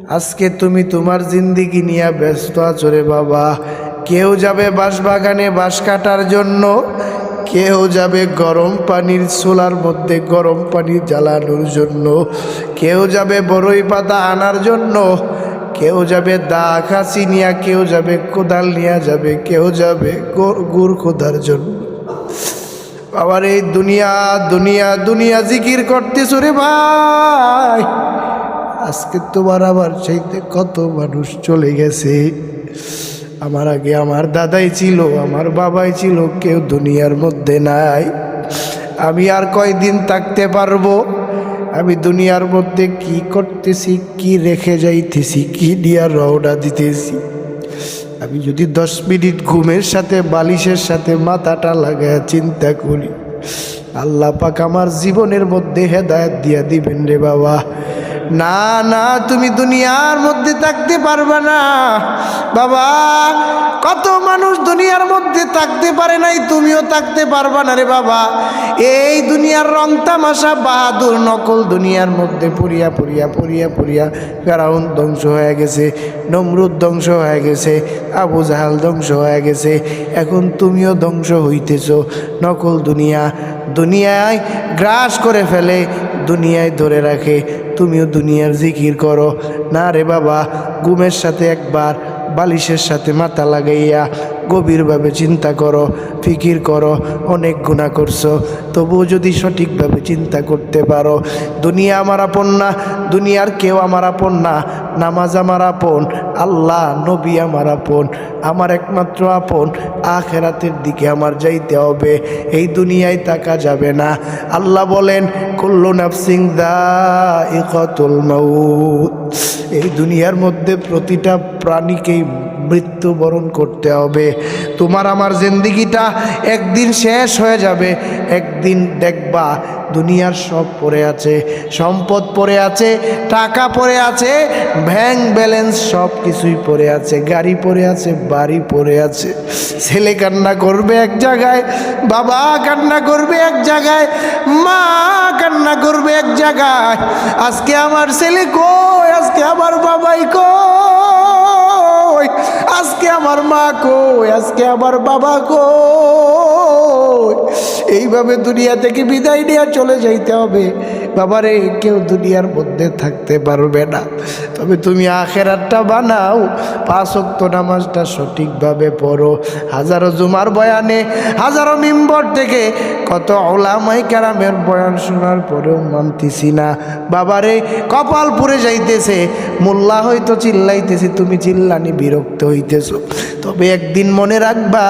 আজকে তুমি তোমার জিন্দেগি নিয়ে ব্যস্ত আছো রে বাবা। কেউ যাবে বাঁশবাগানে বাঁশ কাটার জন্য, কেউ যাবে গরম পানির চুলার মধ্যে গরম পানি জ্বালানোর জন্য, কেউ যাবে বড়ই পাতা আনার জন্য, কেউ যাবে দা খাসি নিয়ে, কেউ যাবে কোদাল নিয়ে যাবে, কেউ যাবে গুড় খোদার জন্য। আবার এই দুনিয়া দুনিয়া দুনিয়া জিকির করতেছো রে ভাই। আজকে তোমার আবার চাইতে কত মানুষ চলে গেছে। আমার আগে আমার দাদাই ছিল, আমার বাবাই ছিল, কেউ দুনিয়ার মধ্যে নাই। আমি আর কয়দিন থাকতে পারবো? আমি দুনিয়ার মধ্যে কি করতেছি, কি রেখে যাইতেছি, কি দিয়া রওনা দিতেছি। আমি যদি 10 মিনিট ঘুমের সাথে বালিশের সাথে মাথাটা লাগায় চিন্তা করি, আল্লাহ পাক আমার জীবনের মধ্যে হেদায়েত দিয়া দিবেন রে বাবা। না না, তুমি দুনিয়ার মধ্যে থাকতে পারবে না বাবা। কত মানুষ দুনিয়ার মধ্যে থাকতে পারে নাই, তুমিও থাকতে পারবা না রে বাবা। এই দুনিয়ার রং তামাশা বাহাদুর নকল দুনিয়ার মধ্যে পড়িয়া পড়িয়া পড়িয়া পড়িয়া ফেরাউন ধ্বংস হয়ে গেছে, নমরুদ ধ্বংস হয়ে গেছে, আবু জাহাল ধ্বংস হয়ে গেছে। এখন তুমিও ধ্বংস হইতেছ। নকল দুনিয়া দুনিয়ায় গ্রাস করে ফেলে, দুনিয়ায় ধরে রাখে। তুমিও দুনিয়ার জিকির করো না রে বাবা। ঘুমের সাথে একবার বালিশের সাথে মাথা লাগাইয়া গভীরভাবে চিন্তা করো, ফিকির করো। অনেক গুনাহ করছো, তবুও যদি সঠিকভাবে চিন্তা করতে পারো, দুনিয়া আমার আপন না, দুনিয়ার কেউ আমার আপন না। নামাজ আমার আপন, আল্লাহ নবী আমার আপন, আমার একমাত্র আপন। আখেরাতের দিকে আমার যাইতে হবে, এই দুনিয়ায় থাকা যাবে না। আল্লাহ বলেন কুল্লু নাফসিন যায়িকাতুল মাউত। এই দুনিয়ার মধ্যে প্রতিটা প্রাণীকেই মৃত্যুবরণ করতে হবে। তোমার আমার জিন্দেগিটা একদিন শেষ হয়ে যাবে। একদিন দেখবা দুনিয়ার সব পড়ে আছে, সম্পদ পড়ে আছে, টাকা পড়ে আছে, ব্যাংক ব্যালেন্স সব কিছুই পড়ে আছে, গাড়ি পড়ে আছে, বাড়ি পড়ে আছে। ছেলে কান্না করবে এক জায়গায়, বাবা কান্না করবে এক জায়গায়, মা কান্না করবে এক জায়গায়। আজকে আমার ছেলে কই, আজকে আমার বাবাই কই, আজকে আমার মা কই, আজকে আমার বাবা কই। এইভাবে দুনিয়া থেকে বিদায় নিয়ে চলে যাইতে হবে বাবারে। কেউ দুনিয়ার মধ্যে থাকতে পারবে না। তবে তুমি আখেরাতটা বানাও, 5 ওয়াক্ত নামাজটা সঠিকভাবে পড়ো। হাজারো জুমার বয়ানে, হাজারো মিম্বর থেকে কত ওলামাই কেরামের বয়ান শোনার পরেও মানতেছি না বাবারে। কপাল পুড়ে যাইতেছে, মোল্লা হয়তো চিল্লাইতেছে, তুমি চিল্লানি বিরক্ত হইতেছো। তবে একদিন মনে রাখবা,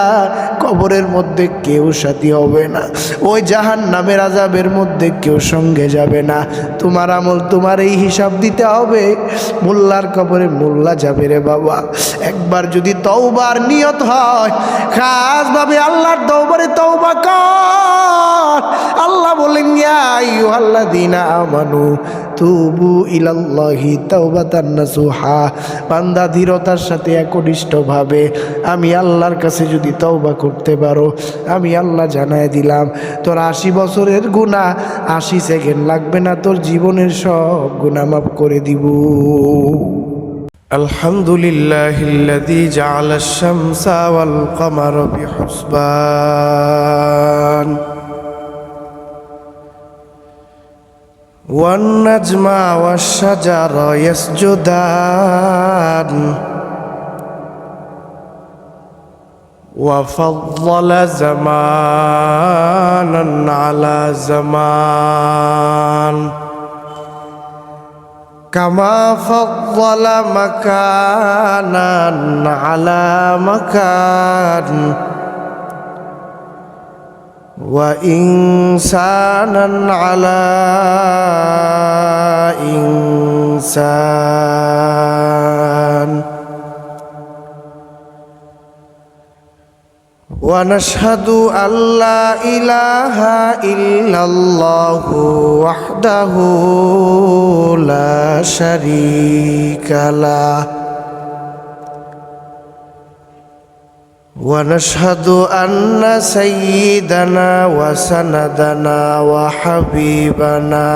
কবরের মধ্যে কেউ সাথী হবে না, ওই জাহান্নামের আযাবের মধ্যে কেউ সঙ্গে যাবে না। তোমার আমল তোমার এই হিসাব দিতে হবে। মোল্লার কবরে মোল্লা যাবে রে বাবা। একবার যদি তওবার নিয়ত হয়, খাসভাবে আল্লাহর দরবারে তওবা কর। আল্লাহ বলেন ইয়া আইয়ুহাল্লাযীনা আমানু তুবু ইলাল্লাহি তাওবাতান নাসুহা। বান্দা ধীরতার সাথে একনিষ্ঠভাবে আমি আল্লাহর কাছে যদি তওবা করতে পারো, আমি আল্লাহ জানায় দিলাম তোর 80 বছরের গুনাহ 80 সেকেন্ড লাগবে না, তোর জীবনের সব গুনাহ মাফ করে দিব। আলহামদুলিল্লাহিল্লাযী জাআলাশ শামসা ওয়াল কমারা বিহুসবান ওয়ান নাজমা ওয়াশ শাজারা ইয়াসজুদান وفضل زمانا على زمان كما فضل مكانا على مكان وإنسانا على إنسان ونشهد أن لا إله إلا الله وحده لا شريك له ونشهد أن سيدنا وسندنا وحبيبنا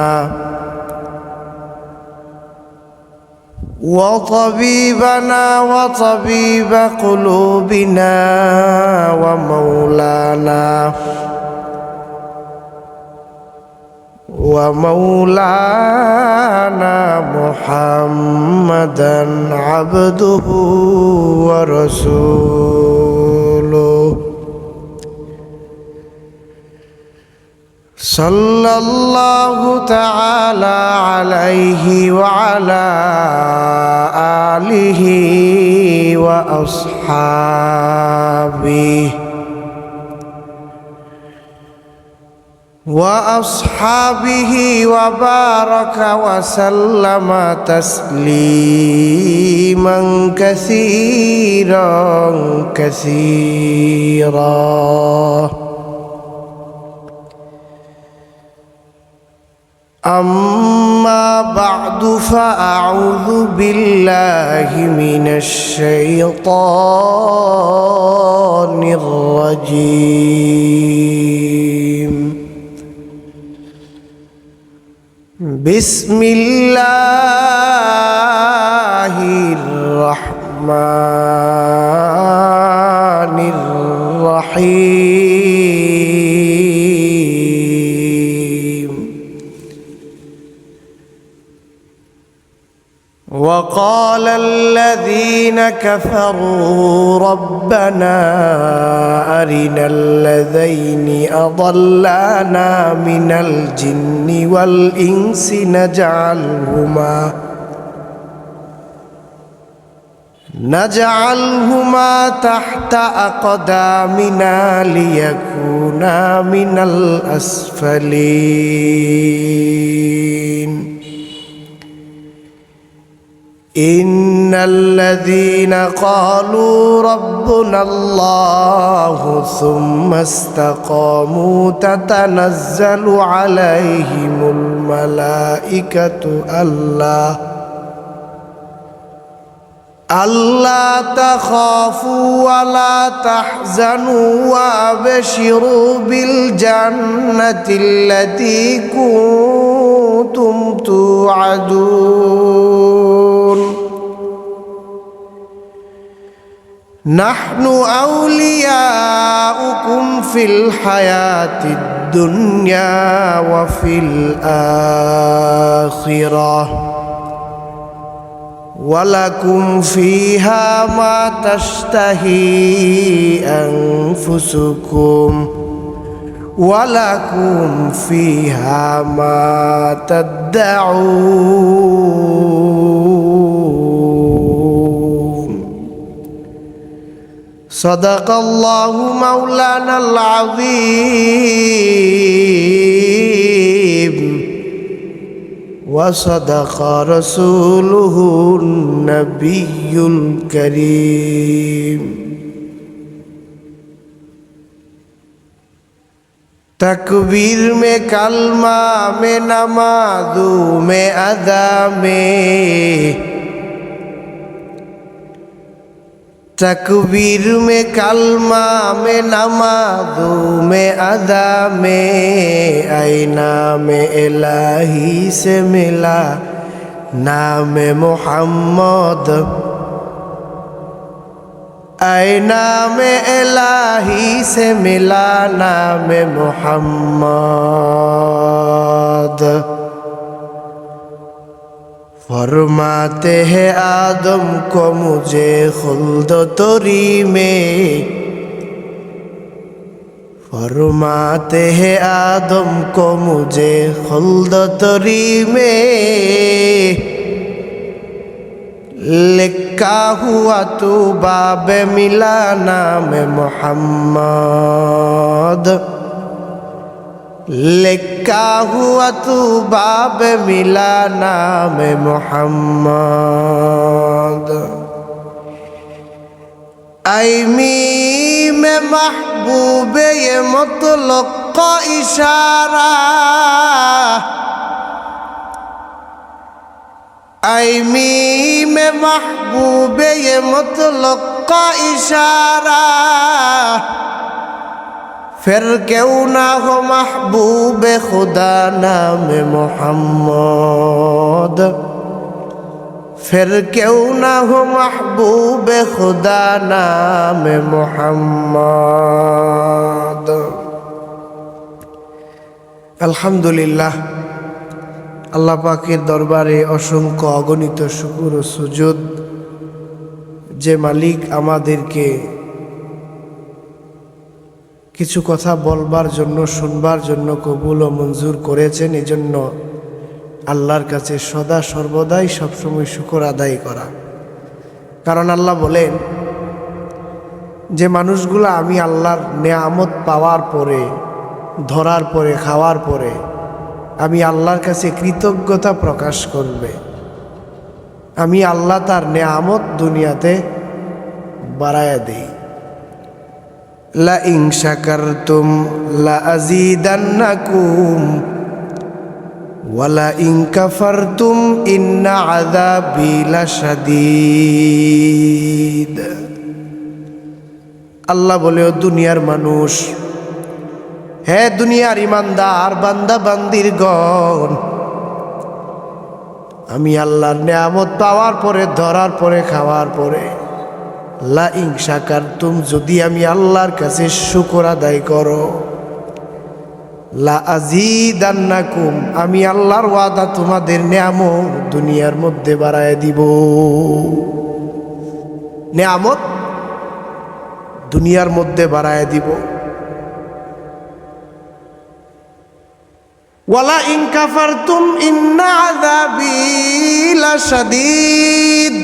وطبيبنا وطبيب قلوبنا ومولانا محمدا عبده ورسوله صلى الله تعالى عليه وعلى آله وأصحابه وبارك وسلم تسليما كثيرا أما بعد فأعوذ بالله من الشيطان الرجيم بسم الله الرحمن الرحيم وقال الذين كفروا ربنا أرنا الذين أضلانا من الجن والإنس نجعلهما تحت أقدامنا ليكونا من الأسفلين إن الذين قالوا ربنا الله ثم استقاموا تتنزل عليهم الملائكة ألا تخافوا ولا تحزنوا وأبشروا بالجنة التي كنتم توعدون نحن أولياؤكم في الحياة الدنيا وفي الآخرة ولكم فيها ما تشتهي أنفسكم ولكم فيها ما تدعون صدق الله مولانا العظيم وصدق رسوله النبي الكريم तकबीर में कलमा में नमाज़ू में अदा में तकबीर में कलमा में नमाज़ू में अदा में आईना में इलाही से मिला नाम मोहम्मद आईना में इलाही से मिला नाम मोहम्मद फरमाते हैं आदम को मुझे खुल्द तोरी में फरमाते हैं आदम को मुझे खुल्द तोरी में लिखा हुआ तू बाब मिला नाम मोहम्मद लिखा हुआ तू बाब मिला नाम मोहम्मद आईमी में महबूब ये मुतलक का इशारा आईमी में महबूब ये मुतलक का इशारा फिर क्यों ना हो महबूब खुदा नाम मोहम्मद फिर क्यों ना हो महबूब खुदा नाम मोहम्मद। আলহামদুলিল্লাহ, আল্লাহ পাকের দরবারে অসংখ্য অগণিত শুকর ও সুজুদ, যে মালিক আমাদেরকে কিছু কথা বলবার জন্য, শুনবার জন্য কবুল ও মঞ্জুর করেছেন। এজন্য আল্লাহর কাছে সদা সর্বদাই সবসময় শুকর আদায় করা। কারণ আল্লাহ বলেন যে মানুষগুলো আমি আল্লাহর নেয়ামত পাওয়ার পরে, ধরার পরে, খাওয়ার পরে আমি আল্লাহর কাছে কৃতজ্ঞতা প্রকাশ করবে, আমি আল্লাহ তার নেয়ামত দুনিয়াতে বাড়ায়া দেই। লা ইন শাকারতুম লা আযীদান্নাকুম ওয়া লা ইন কাফারতুম ইন্না আযাবি লাশাদীদ। আল্লাহ বলে, ও দুনিয়ার মানুষ, হে দুনিয়ার ইমানদার বান্দা বান্দির গণ, আমি আল্লাহর নেয়ামত পাওয়ার পরে, ধরার পরে, খাওয়ার পরে, লা ইন শাকারতুম, যদি আমি আল্লাহর কাছে শুকর আদায় করো, লা আযীদান্নাকুম, আমি আল্লাহর ওয়াদা তোমাদের নেয়ামত দুনিয়ার মধ্যে বাড়ায় দিব। নেয়ামত দুনিয়ার মধ্যে বাড়ায় দিব। ওয়ালা ইন কাফারতুম ইন্না আযাবি লাশাদীদ।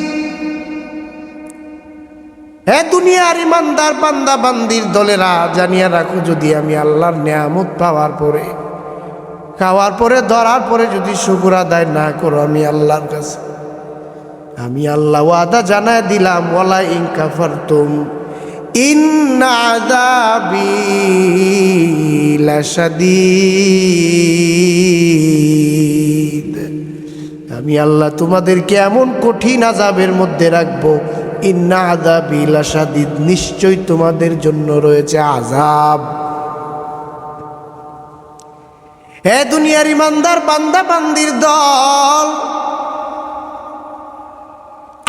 হে দুনিয়ার ইমানদার বান্দা বান্দির দলেরা, জানিয়া রাখো, যদি আমি আল্লাহর নেয়ামত পাওয়ার পরে, খাওয়ার পরে, ধরার পরে যদি শুকর আদায় না করো আমি আল্লাহর কাছে, আমি আল্লাহ ওয়াদা জানায় দিলাম, ওয়ালা ইন কাফারতুম ইন্না আযাবি লাশাদীদ, আমি আল্লাহ তোমাদেরকে এমন কঠিন আযাবের মধ্যে রাখবো, ইন্না আযাবি লাশাদীদ, নিশ্চয় তোমাদের জন্য রয়েছে আযাব। হে দুনিয়ার ইমানদার বান্দা বান্দির দল,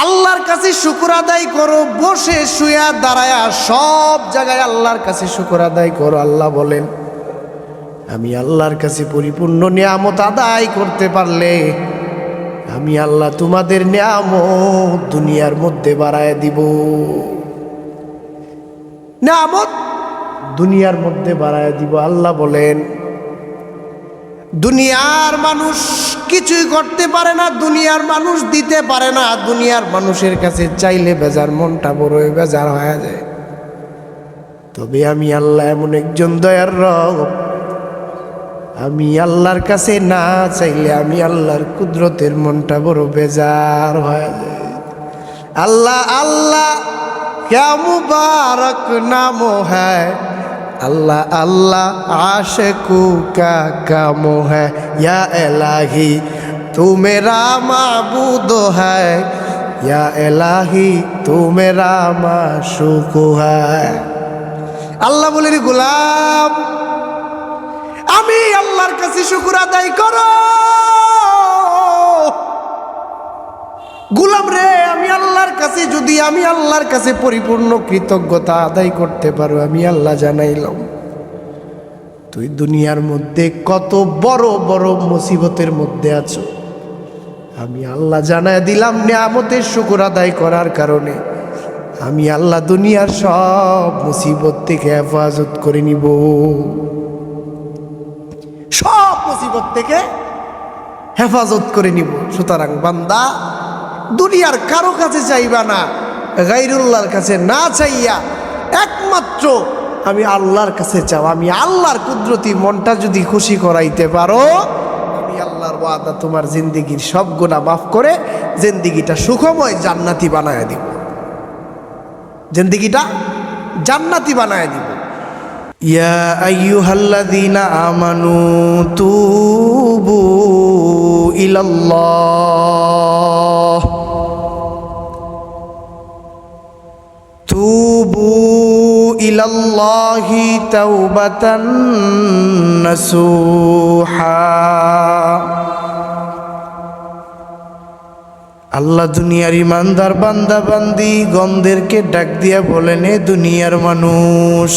আল্লাহর কাছে শুকর আদায় করো, বসে শুয়া দাঁড়ায়া সব জায়গায় আল্লাহর কাছে শুকর আদায় করো। আল্লাহ বলেন, আমি আল্লাহর কাছে পরিপূর্ণ নিয়ামত আদায় করতে পারলে আমি আল্লাহ তোমাদের নিয়ামত দুনিয়ার মধ্যে বাড়ায় দিব। নিয়ামত দুনিয়ার মধ্যে বাড়ায় দিব। আল্লাহ বলেন, দুনিয়ার মানুষ কিছুই করতে পারে না, দুনিয়ার মানুষ দিতে পারে না, দুনিয়ার মানুষের কাছে চাইলে বেজার, মনটা বড়ই বেজার হয়ে যায়। তবে আমি আল্লাহ এমন একজন দয়ার রব, আমি আল্লাহর কাছে না চাইলে আমি আল্লাহর কুদরতের মনটা বড় বেজার হয়ে যায়। আল্লাহ আল্লাহ ক্যা মুবারক নাম হ্যায়, अल्लाह अल्लाह आशिकू का काम है, या इलाही तू मेरा माबूद है, या इलाही तू मेरा माशूक है। আল্লাহ বলেন, গোলাম আমি আল্লাহর কাছে শুকর আদায় করো। গোলাম রে, আমি আল্লাহর কাছে, যদি আমি আল্লাহর কাছে পরিপূর্ণ কৃতজ্ঞতা আদায় করতে পারো, আমি আল্লাহ জানাইলাম তুই দুনিয়ার মধ্যে কত বড় বড় মুসিবতের মধ্যে আছো, আমি আল্লাহ জানাই দিলাম নিয়ামতের শুকর আদায় করার কারণে আমি আল্লাহ দুনিয়ার সব মুসিবত থেকে হেফাজত করে নিব। সব মুসিবত থেকে হেফাজত করে নিব। সুতরাং বান্দা, দুনিয়ার কারো কাছে চাইবা না, গায়রুল্লাহর কাছে না চাইয়া একমাত্র আমি আল্লাহর কাছে চাও। আমি আল্লাহর কুদরতি মনটা যদি খুশি করাইতে পারো, আমি আল্লাহর ওয়াদা তোমার জিন্দেগির সব গুনাহ মাফ করে জিন্দেগিটা সুখময় জান্নাতি বানায় দিব। জিন্দেগিটা জান্নাতি বানায় দিব। ইয়া আইয়ুহাল্লাযীনা আমানু তুবু ইলাল্লাহ, তুবু ইলাল্লাহি তাওবাতান নাসুহা। আল্লাহ দুনিয়ার ইমানদার বান্দা বান্দি গমদেরকে ডাক দিয়া বলেন, এ দুনিয়ার মানুষ,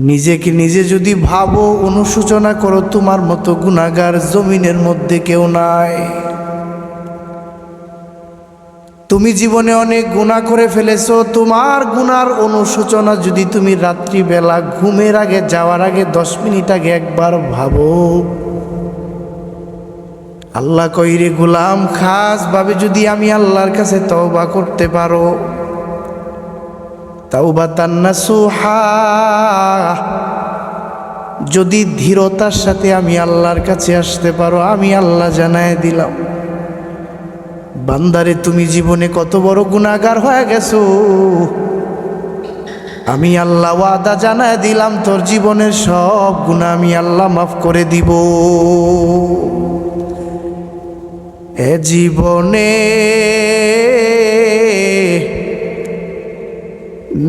নিজেকে নিজে যদি ভাবো, অনুশোচনা করো, তোমার মতো গুনাহগার জমিনের মধ্যে কেউ নাই। তুমি জীবনে অনেক গুনাহ করে ফেলেছো। তোমার গুনার অনুশোচনা যদি তুমি রাত্রিবেলা ঘুমের আগে যাওয়ার আগে 10 মিনিট আগে একবার ভাবো। আল্লাহ কইরে গোলাম, খাস ভাবে যদি আমি আল্লাহর কাছে তওবা করতে পারো, তাওবাতান নাসুহা, যদি ধীরতার সাথে আমি আল্লাহর কাছে আসতে পারো, আমি আল্লাহ জানায় দিলাম, বান্দারে তুমি জীবনে কত বড় গুনাহগার হয়ে গেছো, আমি আল্লাহ ওয়াদা জানায় দিলাম, তোর জীবনের সব গুনাহ আমি আল্লাহ মাফ করে দিব। এ জীবনে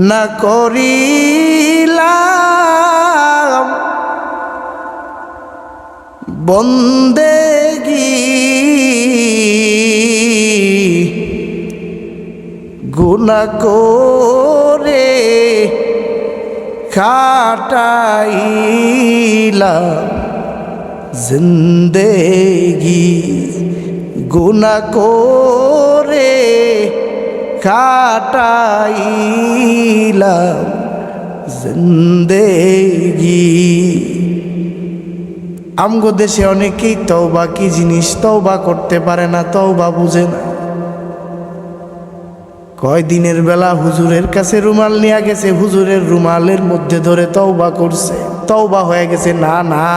না করিলাম বন্দেগী, গুনাহ করে কাটাইলাম জিন্দেগি, গুনাহ করে কাটাইলাম জিন্দেগি। আমগো দেশে অনেকেই তওবা কি জিনিস তওবা করতে পারে না, তওবা বুঝে না। কয় দিনের বেলা হুজুরের কাছে রুমাল নিয়ে গেছে, হুজুরের রুমালের মধ্যে ধরে তওবা করছে, তওবা হয়ে গেছে। না না,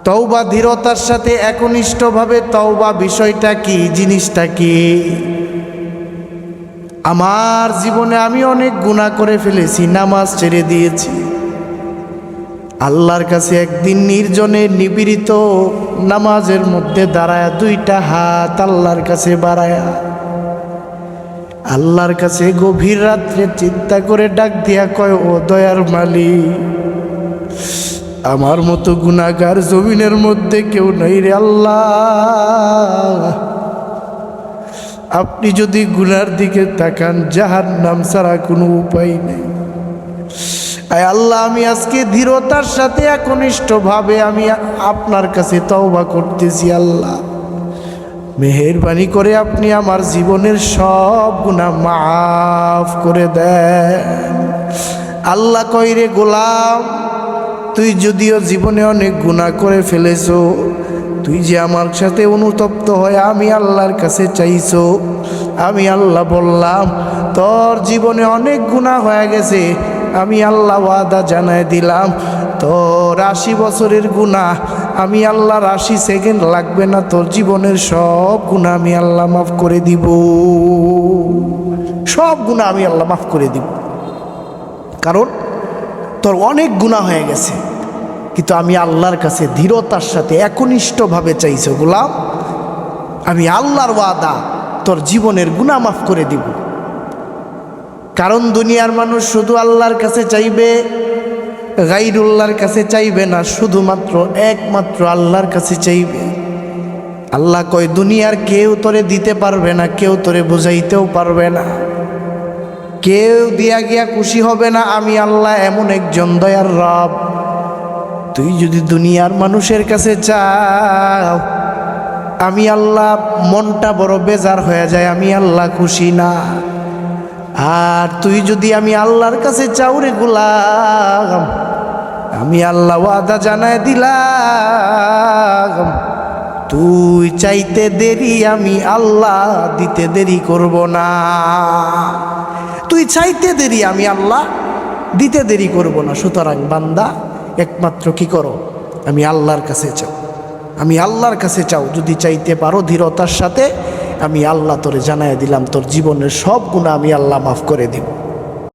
তওবা ধীরতার সাথে একনিষ্ঠভাবে তওবা বিষয়টা কি, জিনিসটা কি। আমার জীবনে আমি অনেক গুনাহ করে ফেলেছি, নামাজ ছেড়ে দিয়েছি। আল্লাহর কাছে একদিন নির্জনে নিপীড়িত নামাজের মধ্যে দাঁড়ায়া 2টা হাত আল্লাহর কাছে বাড়ায়া আল্লাহর কাছে গভীর রাত্রে চিন্তা করে ডাক দিয়া কয়, ও দয়ার মালিক, আমার মতো গুনাহগার জমিনের মধ্যে কেউ নাই রে আল্লাহ। আপনি যদি গুনার দিকে তাকান, জাহান্নাম ছাড়া কোনো উপায় নেই। আয় আল্লাহ, আমি আজকে ধীরতার সাথে একনিষ্ঠভাবে আমি আপনার কাছে তওবা করতেছি। আল্লাহ মেহেরবানি করে আপনি আমার জীবনের সব গুনাহ মাফ করে দেন। আল্লাহ কইরে গোলাম, তুই যদিও জীবনে অনেক গুনাহ করে ফেলেছো, তুই যে আমার সাথে অনুতপ্ত হয়ে আমি আল্লাহর কাছে চাইছো, আমি আল্লাহ বললাম তোর জীবনে অনেক গুনাহ হয়ে গেছে, আমি আল্লাহ ওয়াদা জানায় দিলাম, তোর 80 বছরের গুনাহ আমি আল্লাহর 80 সেকেন্ড লাগবে না, তোর জীবনের সব গুনাহ আমি আল্লাহ মাফ করে দিব। সব গুনাহ আমি আল্লাহ মাফ করে দিব, কারণ তোর অনেক গুনাহ হয়ে গেছে, কিন্তু আমি আল্লাহর কাছে ধীরতার সাথে একনিষ্ঠভাবে চাইছো গোলাম, আমি আল্লাহর ওয়াদা তোর জীবনের গুনাহ মাফ করে দিব। কারণ দুনিয়ার মানুষ শুধু আল্লাহর কাছে চাইবে, গায়রুল্লাহর কাছে চাইবে না, শুধুমাত্র একমাত্র আল্লাহর কাছে চাইবে। আল্লাহ কয়, দুনিয়ার কেউ তোরে দিতে পারবে না, কেউ তোরে বুঝাইতেও পারবে না, কেউ দিয়া গিয়া খুশি হবে না। আমি আল্লাহ এমন একজন দয়ার রব, তুই যদি দুনিয়ার মানুষের কাছে চাও, আমি আল্লাহ মনটা বড় বেজার হয়ে যায়, আমি আল্লাহ খুশি না। আর তুই যদি আমি আল্লাহর কাছে চাও রে গোলাম, আমি আল্লাহ ওয়াদা জানায় দিলাম, তুই চাইতে দেরি আমি আল্লাহ দিতে দেরি করব না। তুই চাইতে দেরি আমি আল্লাহ দিতে দেরি করব না। সুতরাং বান্দা একমাত্র কি করো, আমি আল্লাহর কাছে চাও, আমি আল্লাহর কাছে চাও। যদি চাইতে পারো ধীরতার সাথে, আমি আল্লাহ তোরে জানায় দিলাম, তোর জীবনের সব গুনাহ আমি আল্লাহ মাফ করে দিব।